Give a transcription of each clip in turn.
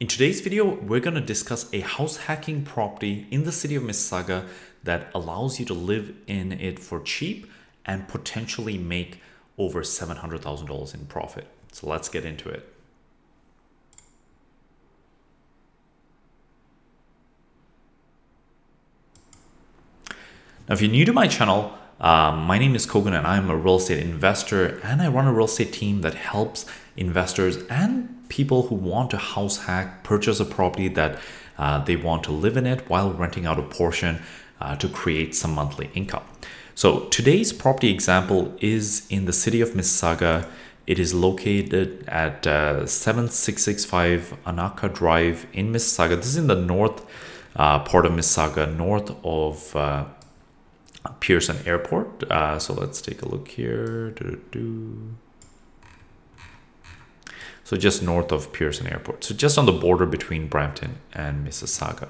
In today's video, we're going to discuss a house hacking property in the city of Mississauga that allows you to live in it for cheap and potentially make over $700,000 in profit. So let's get into it. Now, if you're new to my channel, my name is Koukun and I'm a real estate investor, and I run a real estate team that helps investors and people who want to house hack purchase a property that they want to live in it while renting out a portion to create some monthly income. So today's property example is in the city of Mississauga. It is located at 7665 Anaka Drive in Mississauga. This is in the north part of Mississauga, north of Pearson Airport. So let's take a look here. So just north of Pearson Airport. So just on the border between Brampton and Mississauga.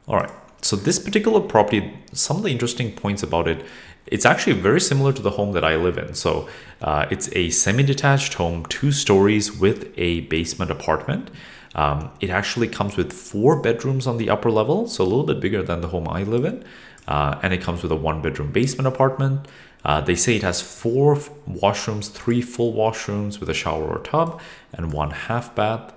All right. So this particular property, some of the interesting points about it, it's actually very similar to the home that I live in. So it's a semi-detached home, 2 stories with a basement apartment. It actually comes with 4 bedrooms on the upper level, so a little bit bigger than the home I live in. And it comes with a 1-bedroom basement apartment. They say it has 4 washrooms, 3 full washrooms with a shower or tub, and 1 half bath.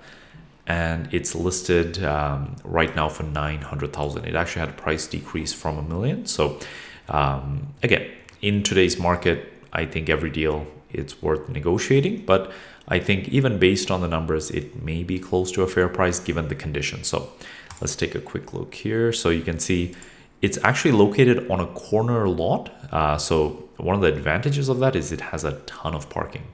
And it's listed right now for $900,000. It actually had a price decrease from $1 million. So again, in today's market, I think every deal it's worth negotiating. But I think even based on the numbers, it may be close to a fair price given the conditions. So let's take a quick look here. So you can see it's actually located on a corner lot. So one of the advantages of that is it has a ton of parking.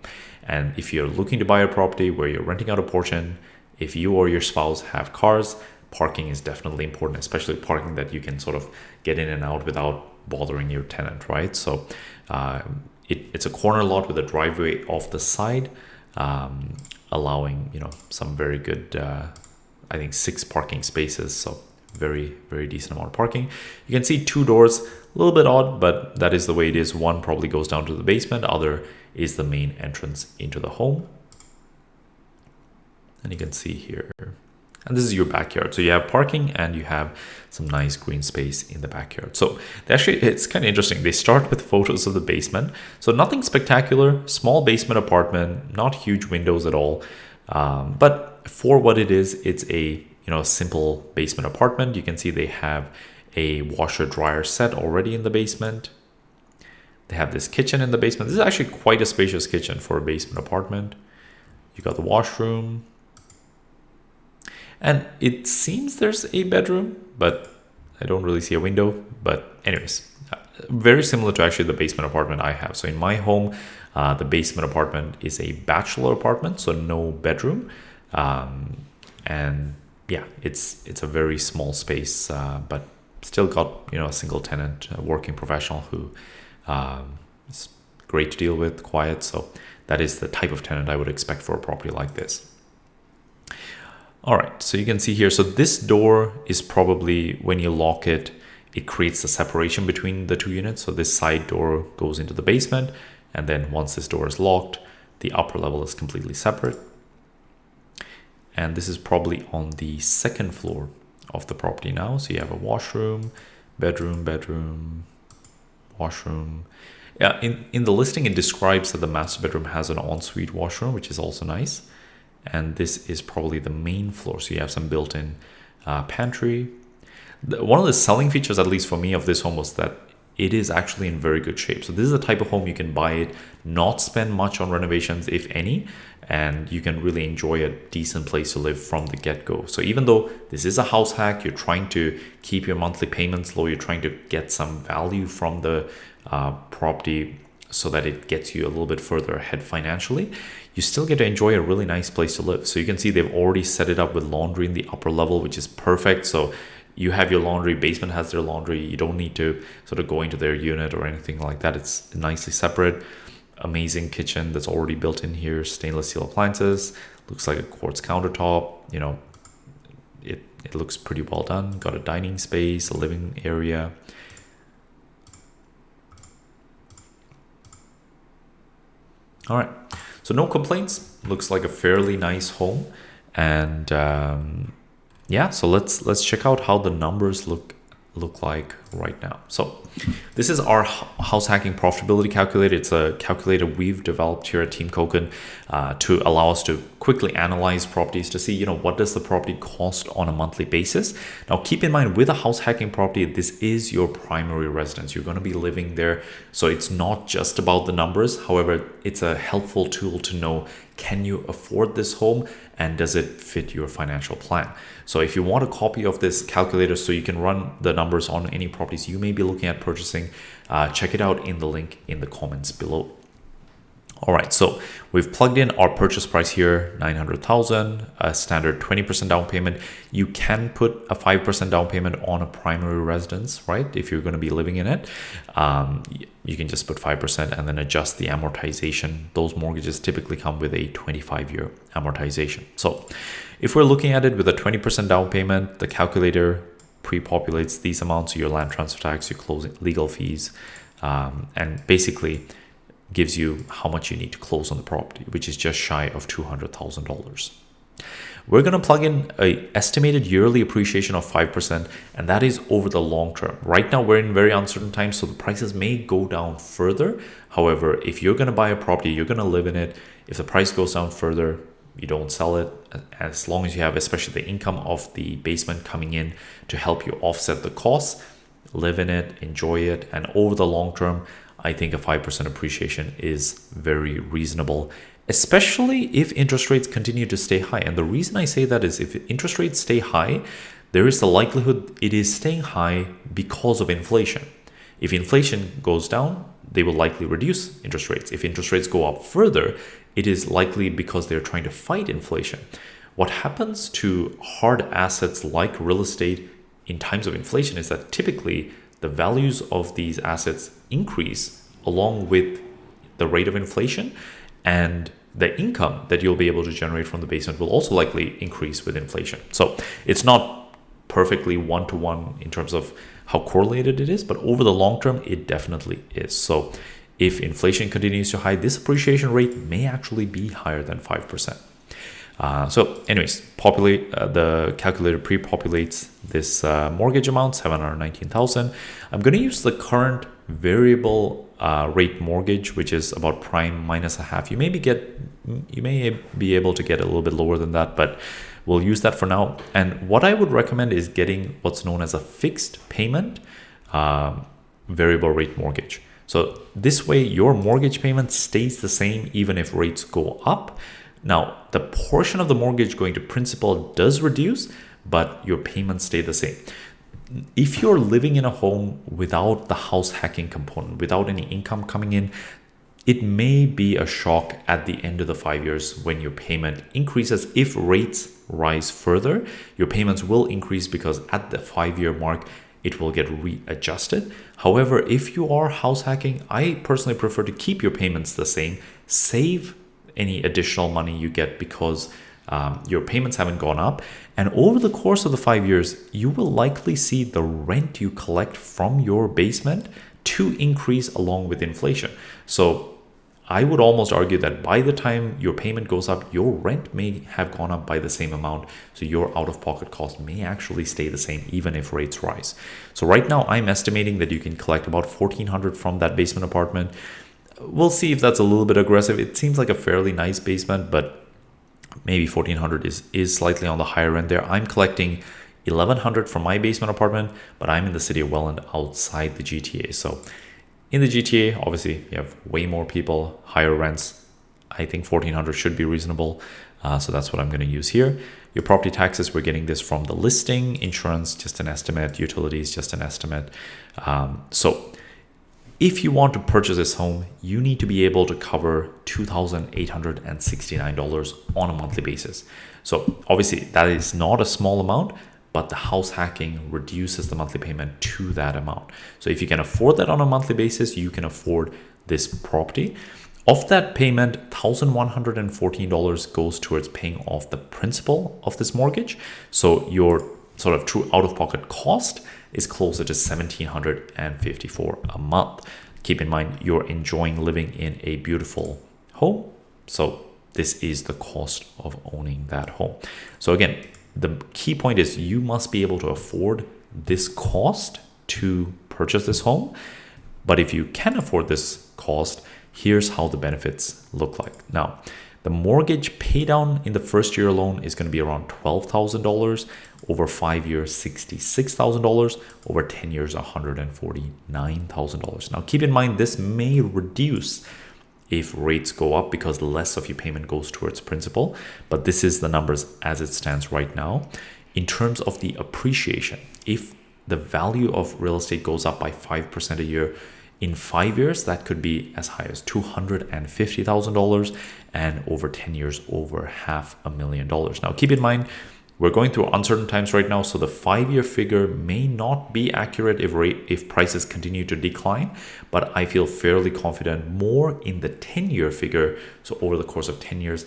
And if you're looking to buy a property where you're renting out a portion, if you or your spouse have cars, parking is definitely important, especially parking that you can sort of get in and out without bothering your tenant, right? So it's a corner lot with a driveway off the side, allowing some very good, I think 6 parking spaces. So very, very decent amount of parking. You can see 2 doors, a little bit odd, but that is the way it is. One probably goes down to the basement, other is the main entrance into the home. And you can see here, and this is your backyard. So you have parking and you have some nice green space in the backyard. So actually, it's kind of interesting. They start with photos of the basement. So nothing spectacular, small basement apartment, not huge windows at all. But for what it is, it's a simple basement apartment. You can see they have a washer dryer set already in the basement. They have this kitchen in the basement. This is actually quite a spacious kitchen for a basement apartment. You got the washroom. And it seems there's a bedroom, but I don't really see a window. But anyways, very similar to actually the basement apartment I have. So in my home, the basement apartment is a bachelor apartment, so no bedroom. And yeah, it's a very small space, but still got a single tenant, a working professional who is great to deal with, quiet. So that is the type of tenant I would expect for a property like this. All right, so you can see here, so this door is probably, when you lock it, it creates a separation between the 2 units. So this side door goes into the basement, and then once this door is locked, the upper level is completely separate. And this is probably on the 2nd floor of the property now. So you have a washroom, bedroom, washroom. Yeah, in the listing, it describes that the master bedroom has an ensuite washroom, which is also nice. And this is probably the main floor. So you have some built-in pantry. One of the selling features, at least for me, of this home was that it is actually in very good shape. So this is the type of home you can buy it, not spend much on renovations, if any, and you can really enjoy a decent place to live from the get-go. So even though this is a house hack, you're trying to keep your monthly payments low, you're trying to get some value from the property so that it gets you a little bit further ahead financially, you still get to enjoy a really nice place to live. So you can see they've already set it up with laundry in the upper level, which is perfect. So you have your laundry, basement has their laundry. You don't need to sort of go into their unit or anything like that. It's nicely separate. Amazing kitchen that's already built in here. Stainless steel appliances. Looks like a quartz countertop. It looks pretty well done. Got a dining space, a living area. All right. So no complaints. Looks like a fairly nice home. And yeah, so let's check out how the numbers look like right now. So this is our house hacking profitability calculator. It's a calculator we've developed here at Team Koukun to allow us to quickly analyze properties to see, you know, what does the property cost on a monthly basis. Now, keep in mind, with a house hacking property, this is your primary residence. You're going to be living there. So it's not just about the numbers. However, it's a helpful tool to know, can you afford this home and does it fit your financial plan? So if you want a copy of this calculator so you can run the numbers on any properties you may be looking at purchasing, check it out in the link in the comments below. All right, so we've plugged in our purchase price here, 900,000, a standard 20% down payment. You can put a 5% down payment on a primary residence, right? If you're going to be living in it, you can just put 5% and then adjust the amortization. Those mortgages typically come with a 25-year amortization. So if we're looking at it with a 20% down payment, the calculator pre-populates these amounts, your land transfer tax, your closing legal fees, and basically gives you how much you need to close on the property, which is just shy of $200,000. We're going to plug in an estimated yearly appreciation of 5%, and that is over the long term. Right now, we're in very uncertain times, so the prices may go down further. However, if you're going to buy a property, you're going to live in it. If the price goes down further, you don't sell it, as long as you have especially the income of the basement coming in to help you offset the costs. Live in it, enjoy it, and over the long term, I think a 5% appreciation is very reasonable, especially if interest rates continue to stay high. And the reason I say that is if interest rates stay high, there is the likelihood it is staying high because of inflation. If inflation goes down, they will likely reduce interest rates. If interest rates go up further, it is likely because they're trying to fight inflation. What happens to hard assets like real estate in times of inflation is that typically the values of these assets increase along with the rate of inflation, and the income that you'll be able to generate from the basement will also likely increase with inflation. So it's not perfectly one-to-one in terms of how correlated it is, but over the long term, it definitely is. So if inflation continues to high, this appreciation rate may actually be higher than 5%. So anyways, the calculator pre-populates this mortgage amount, 719,000. I'm going to use the current variable rate mortgage, which is about prime minus a half. You may be able to get a little bit lower than that, but we'll use that for now. And what I would recommend is getting what's known as a fixed payment variable rate mortgage. So this way, your mortgage payment stays the same even if rates go up. Now, the portion of the mortgage going to principal does reduce, but your payments stay the same. If you're living in a home without the house hacking component, without any income coming in, it may be a shock at the end of the 5 years when your payment increases. If rates rise further, your payments will increase because at the 5-year mark, it will get readjusted. However, if you are house hacking, I personally prefer to keep your payments the same, save any additional money you get because your payments haven't gone up. And over the course of the 5 years, you will likely see the rent you collect from your basement to increase along with inflation. So I would almost argue that by the time your payment goes up, your rent may have gone up by the same amount. So your out-of-pocket cost may actually stay the same even if rates rise. So right now, I'm estimating that you can collect about $1,400 from that basement apartment. We'll see if that's a little bit aggressive. It seems like a fairly nice basement, but maybe $1,400 is slightly on the higher end there. I'm collecting $1,100 from my basement apartment, but I'm in the city of Welland outside the GTA. So in the GTA, obviously, you have way more people, higher rents. I think $1,400 should be reasonable. So that's what I'm going to use here. Your property taxes, we're getting this from the listing, insurance, just an estimate, utilities, just an estimate. So if you want to purchase this home, you need to be able to cover $2,869 on a monthly basis. So obviously that is not a small amount, but the house hacking reduces the monthly payment to that amount. So if you can afford that on a monthly basis, you can afford this property. Of that payment, $1,114 goes towards paying off the principal of this mortgage. So your sort of true out-of-pocket cost is closer to $1,754 a month. Keep in mind, you're enjoying living in a beautiful home. So this is the cost of owning that home. So again, the key point is you must be able to afford this cost to purchase this home. But if you can afford this cost, here's how the benefits look like. Now, the mortgage paydown in the first year alone is going to be around $12,000. Over 5 years, $66,000. Over 10 years, $149,000. Now, keep in mind, this may reduce if rates go up because less of your payment goes towards principal. But this is the numbers as it stands right now. In terms of the appreciation, if the value of real estate goes up by 5% a year, in 5 years, that could be as high as $250,000, and over 10 years, over $500,000. Now, keep in mind, we're going through uncertain times right now, so the 5-year figure may not be accurate if prices continue to decline, but I feel fairly confident more in the 10-year figure. So over the course of 10 years,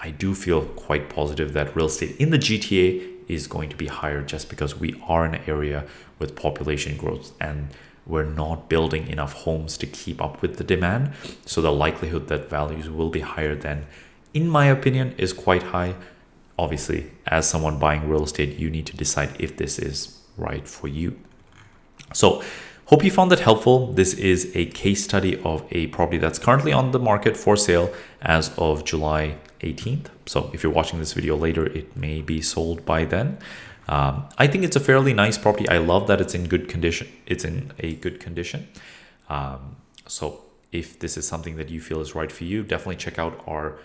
I do feel quite positive that real estate in the GTA is going to be higher just because we are in an area with population growth and we're not building enough homes to keep up with the demand. So the likelihood that values will be higher than, in my opinion, is quite high. Obviously, as someone buying real estate, you need to decide if this is right for you. So hope you found that helpful. This is a case study of a property that's currently on the market for sale as of July 18th. So if you're watching this video later, it may be sold by then. I think it's a fairly nice property. I love that it's in good condition. It's in a good condition. So if this is something that you feel is right for you, definitely check out our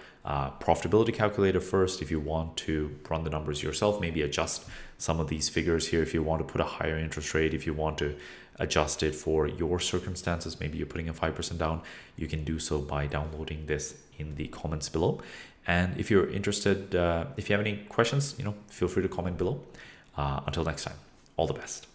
profitability calculator first. If you want to run the numbers yourself, maybe adjust some of these figures here. If you want to put a higher interest rate, if you want to adjust it for your circumstances, maybe you're putting a 5% down, you can do so by downloading this in the comments below. And if you're interested, if you have any questions, feel free to comment below. Until next time, all the best.